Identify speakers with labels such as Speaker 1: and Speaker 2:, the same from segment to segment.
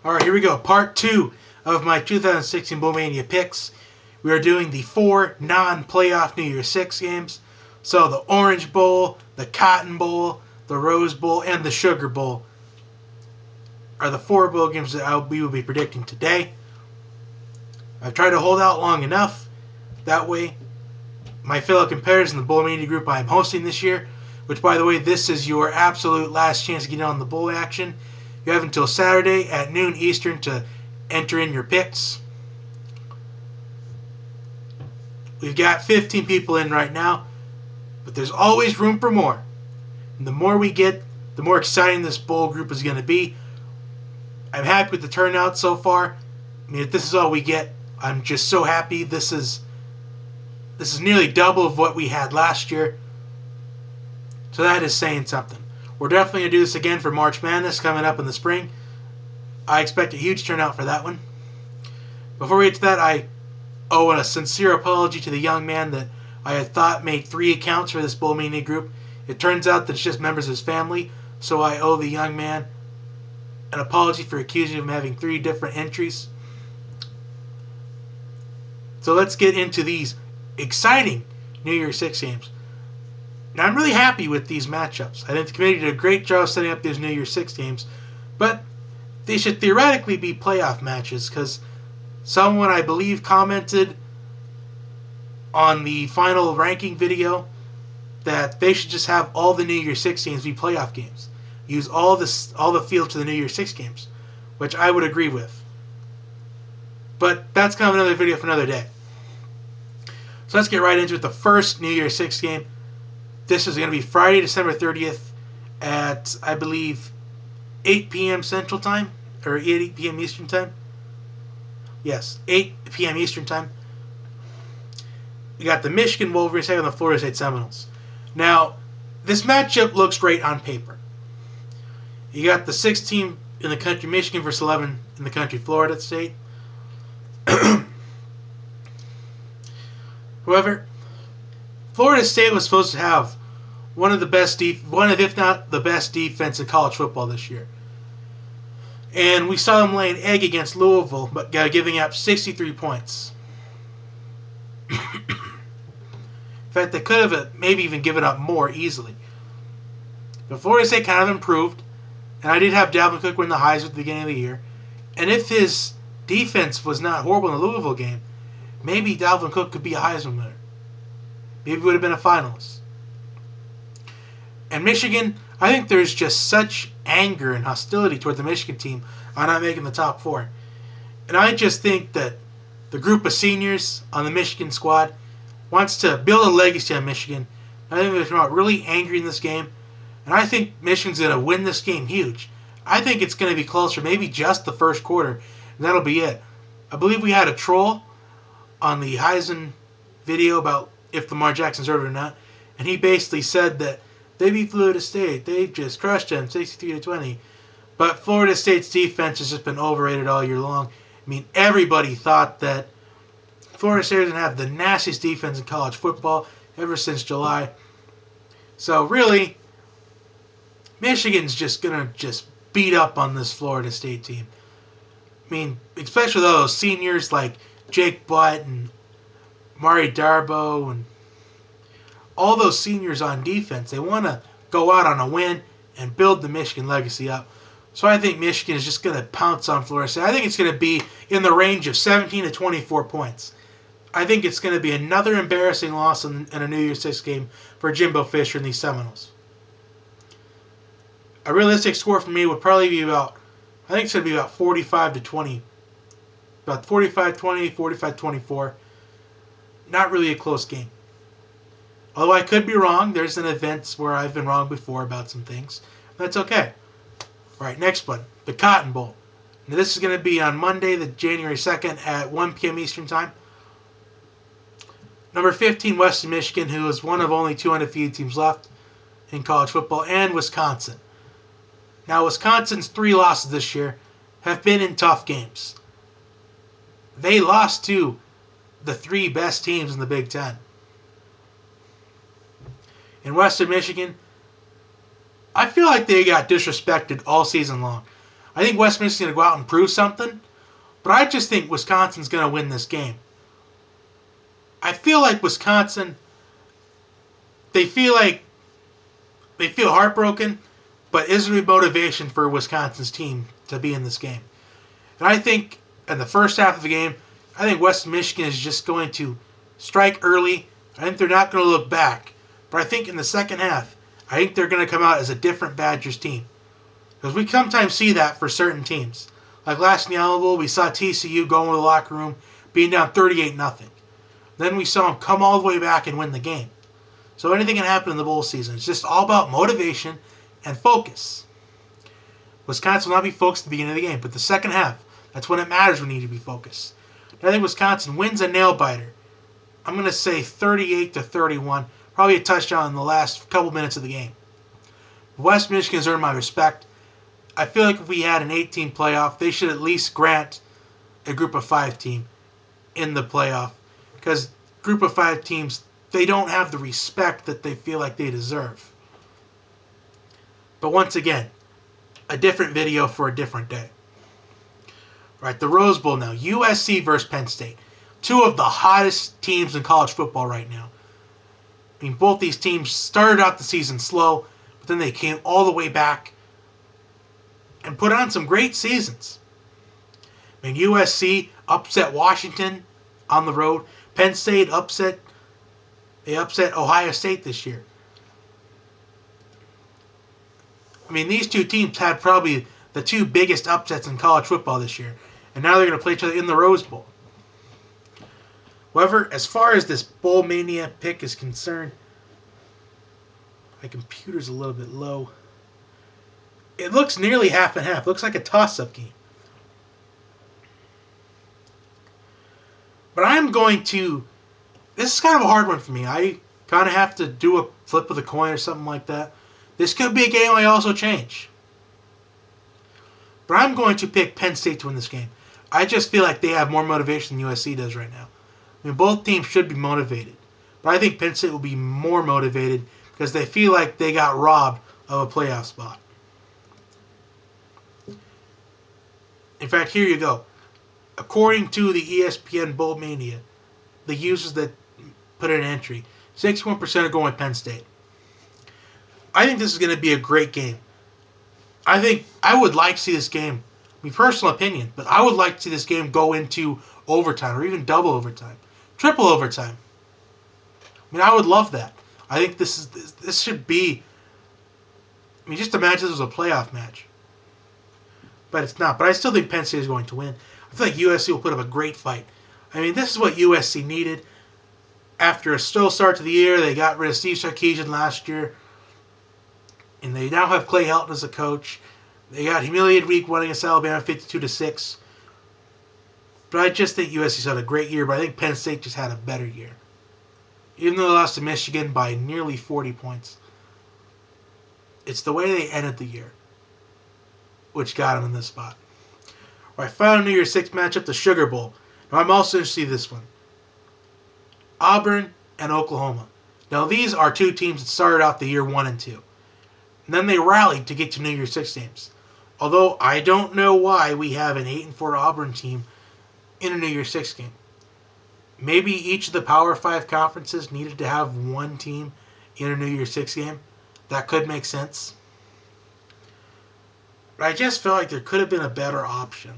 Speaker 1: Alright, here we go. Part 2 of my 2016 Bowl Mania picks. We are doing the 4 non-playoff New Year's 6 games. So the Orange Bowl, the Cotton Bowl, the Rose Bowl, and the Sugar Bowl are the 4 bowl games that we will be predicting today. I've tried to hold out long enough. That way, my fellow competitors in the Bowl Mania group I am hosting this year, which, by the way, this is your absolute last chance to get on the bowl action. You have until Saturday at noon Eastern to enter in your picks. We've got 15 people in right now, but there's always room for more. And the more we get, the more exciting this bowl group is going to be. I'm happy with the turnout so far. I mean, if this is all we get, I'm just so happy. This is nearly double of what we had last year. So that is saying something. We're definitely going to do this again for March Madness coming up in the spring. I expect a huge turnout for that one. Before we get to that, I owe a sincere apology to the young man that I had thought made 3 accounts for this Bowl Mania group. It turns out that it's just members of his family, so I owe the young man an apology for accusing him of having 3 different entries. So let's get into these exciting New Year's 6 games. Now, I'm really happy with these matchups. I think the committee did a great job setting up these New Year's 6 games, but they should theoretically be playoff matches because someone, I believe, commented on the final ranking video that they should just have all the New Year's 6 games be playoff games. Use all the field to the New Year's 6 games, which I would agree with. But that's kind of another video for another day. So let's get right into it. The first New Year's 6 game. This is going to be Friday, December 30th at, I believe, 8 p.m. Central Time, or 8 p.m. Eastern Time. Yes, 8 p.m. Eastern Time. We got the Michigan Wolverines taking on the Florida State Seminoles. Now, this matchup looks great on paper. You got the 6th team in the country, Michigan, versus 11 in the country, Florida State. However, Florida State was supposed to have one of, if not the best defense in college football this year. And we saw them lay an egg against Louisville, but giving up 63 points. In fact, they could have maybe even given up more easily. But Florida State kind of improved, and I did have Dalvin Cook win the Heisman at the beginning of the year. And if his defense was not horrible in the Louisville game, maybe Dalvin Cook could be a Heisman winner. Maybe he would have been a finalist. And Michigan, I think there's just such anger and hostility toward the Michigan team on not making the top 4. And I just think that the group of seniors on the Michigan squad wants to build a legacy on Michigan. I think they're come out really angry in this game. And I think Michigan's going to win this game huge. I think it's going to be closer, maybe just the first quarter. And that'll be it. I believe we had a troll on the Heisman video about if Lamar Jackson's earned it or not. And he basically said that they beat Florida State. They just crushed them 63-20. But Florida State's defense has just been overrated all year long. I mean, everybody thought that Florida State was going to have the nastiest defense in college football ever since July. So really, Michigan's just going to beat up on this Florida State team. I mean, especially those seniors like Jake Butt and Mari Darbo and all those seniors on defense. They want to go out on a win and build the Michigan legacy up. So I think Michigan is just going to pounce on Florida State. I think it's going to be in the range of 17 to 24 points. I think it's going to be another embarrassing loss in a New Year's 6 game for Jimbo Fisher and these Seminoles. A realistic score for me would probably be about, I think it's going to be about 45 to 20. About 45-20, 45-24. Not really a close game. Although I could be wrong. There's an events where I've been wrong before about some things. That's okay. All right, next one. The Cotton Bowl. Now, this is going to be on Monday, the January 2nd at 1 p.m. Eastern Time. Number 15, Western Michigan, who is one of only 2 undefeated teams left in college football, and Wisconsin. Now, Wisconsin's 3 losses this year have been in tough games. They lost to the 3 best teams in the Big Ten. In Western Michigan, I feel like they got disrespected all season long. I think West Michigan's going to go out and prove something, but I just think Wisconsin's going to win this game. I feel like Wisconsin, they feel heartbroken, but is there motivation for Wisconsin's team to be in this game? And I think in the first half of the game, I think West Michigan is just going to strike early. I think they're not going to look back. But I think in the second half, I think they're going to come out as a different Badgers team. Because we sometimes see that for certain teams. Like last in the Alamo Bowl, we saw TCU go into the locker room being down 38-0. Then we saw them come all the way back and win the game. So anything can happen in the bowl season. It's just all about motivation and focus. Wisconsin will not be focused at the beginning of the game, but the second half, that's when it matters. We need to be focused. I think Wisconsin wins a nail-biter. I'm going to say 38-31. Probably a touchdown in the last couple minutes of the game. West Michigan's earned my respect. I feel like if we had an 8-team playoff, they should at least grant a group of 5 team in the playoff. Because group of 5 teams, they don't have the respect that they feel like they deserve. But once again, a different video for a different day. Right, the Rose Bowl now. USC versus Penn State. Two of the hottest teams in college football right now. I mean, both these teams started out the season slow, but then they came all the way back and put on some great seasons. I mean, USC upset Washington on the road. Penn State upset Ohio State this year. I mean, these two teams had probably the two biggest upsets in college football this year. And now they're going to play each other in the Rose Bowl. However, as far as this Bowl Mania pick is concerned, my computer's a little bit low. It looks nearly half and half. It looks like a toss-up game. But I'm going to... This is kind of a hard one for me. I kind of have to do a flip of the coin or something like that. This could be a game I also change. But I'm going to pick Penn State to win this game. I just feel like they have more motivation than USC does right now. I mean, both teams should be motivated. But I think Penn State will be more motivated because they feel like they got robbed of a playoff spot. In fact, here you go. According to the ESPN Bowl Mania, the users that put in an entry, 61% are going with Penn State. I think this is going to be a great game. I think I would like to see this game, my personal opinion, but I would like to see this game go into overtime or even double overtime, triple overtime. I mean, I would love that. I think this should be. I mean, just imagine this was a playoff match, but it's not. But I still think Penn State is going to win. I feel like USC will put up a great fight. I mean, this is what USC needed. After a slow start to the year, they got rid of Steve Sarkisian last year. And they now have Clay Helton as a coach. They got humiliated week 1 against Alabama 52-6. But I just think USC's had a great year, but I think Penn State just had a better year. Even though they lost to Michigan by nearly 40 points. It's the way they ended the year, which got them in this spot. All right, final New Year's Six matchup, the Sugar Bowl. Now, I'm also interested in this one. Auburn and Oklahoma. Now, these are two teams that started out the year 1 and 2. And then they rallied to get to New Year's Six games. Although I don't know why we have an 8-4 Auburn team in a New Year's Six game. Maybe each of the Power 5 conferences needed to have one team in a New Year's Six game. That could make sense. But I just felt like there could have been a better option.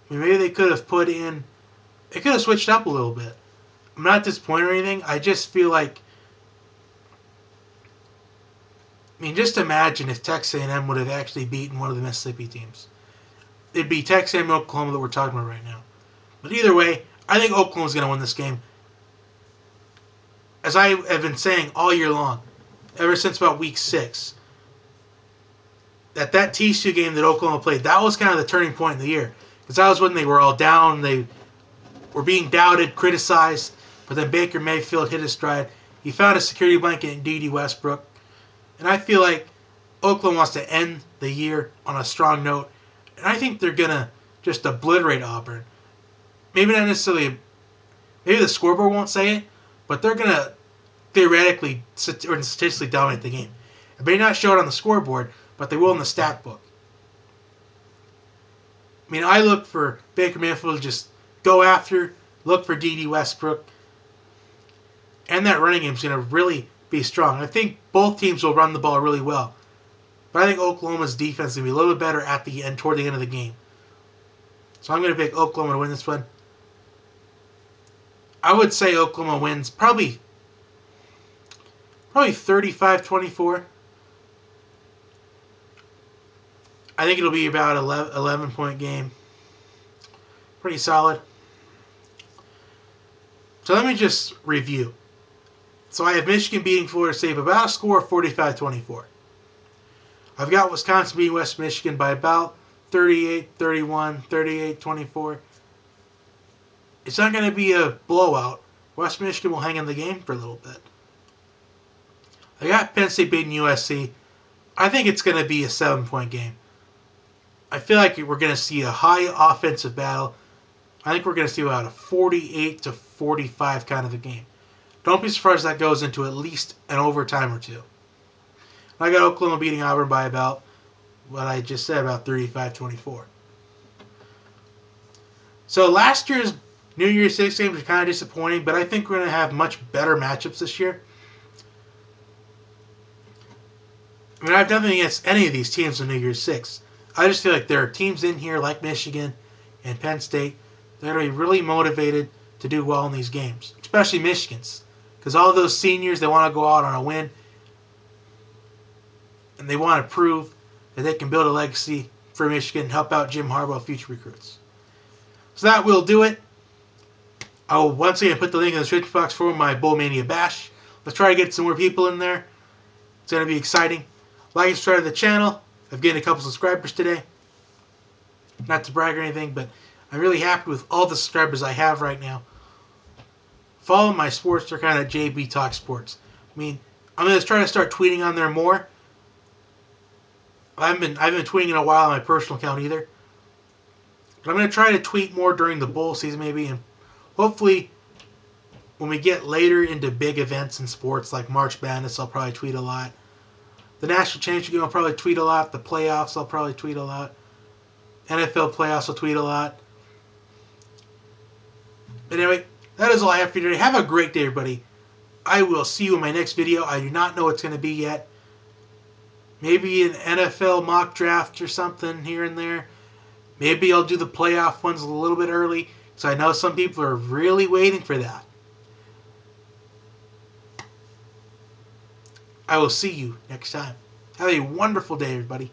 Speaker 1: I mean, maybe they could have they could have switched up a little bit. I'm not disappointed or anything. I just feel like, I mean, just imagine if Texas A&M would have actually beaten one of the Mississippi teams. It'd be Texas A&M and Oklahoma that we're talking about right now. But either way, I think Oklahoma's going to win this game. As I have been saying all year long, ever since about week 6, that TCU game that Oklahoma played, that was kind of the turning point in the year. Because that was when they were all down, they were being doubted, criticized, but then Baker Mayfield hit his stride. He found a security blanket in D.D. Westbrook. And I feel like Oklahoma wants to end the year on a strong note. And I think they're going to just obliterate Auburn. Maybe not necessarily, maybe the scoreboard won't say it, but they're going to theoretically or statistically dominate the game. It may not show it on the scoreboard, but they will in the stat book. I mean, I look for Baker Mayfield to just go after, look for D.D. Westbrook, and that running game is going to really be strong. I think both teams will run the ball really well. But I think Oklahoma's defense is going to be a little bit better at the end, toward the end of the game. So I'm going to pick Oklahoma to win this one. I would say Oklahoma wins probably 35-24. I think it'll be about 11-point game. Pretty solid. So let me just review. So I have Michigan beating Florida State by about a score of 45-24. I've got Wisconsin beating West Michigan by about 38-31, 38-24. It's not going to be a blowout. West Michigan will hang in the game for a little bit. I got Penn State beating USC. I think it's going to be a 7-point game. I feel like we're going to see a high offensive battle. I think we're going to see about a 48-45 kind of a game. Don't be surprised if that goes into at least an overtime or two. I got Oklahoma beating Auburn by about what I just said, about 35-24. So last year's New Year's Six games are kind of disappointing, but I think we're going to have much better matchups this year. I mean, I have nothing against any of these teams in New Year's Six. I just feel like there are teams in here like Michigan and Penn State that are going to be really motivated to do well in these games, especially Michigan's. Because all those seniors, they want to go out on a win, and they want to prove that they can build a legacy for Michigan and help out Jim Harbaugh future recruits. So that will do it. I will once again put the link in the description box for my Bowl Mania Bash. Let's try to get some more people in there. It's going to be exciting. Like and subscribe to the channel. I've gained a couple subscribers today. Not to brag or anything, but I'm really happy with all the subscribers I have right now. Follow my sports account at JB Talk Sports. I mean, I'm going to try to start tweeting on there more. I haven't been tweeting in a while on my personal account either. But I'm going to try to tweet more during the bowl season maybe, and hopefully when we get later into big events in sports like March Madness, I'll probably tweet a lot. The National Championship game, I'll probably tweet a lot. The playoffs, I'll probably tweet a lot. NFL playoffs, I'll tweet a lot. But anyway, that is all I have for you today. Have a great day, everybody. I will see you in my next video. I do not know what it's going to be yet. Maybe an NFL mock draft or something here and there. Maybe I'll do the playoff ones a little bit early, because I know some people are really waiting for that. I will see you next time. Have a wonderful day, everybody.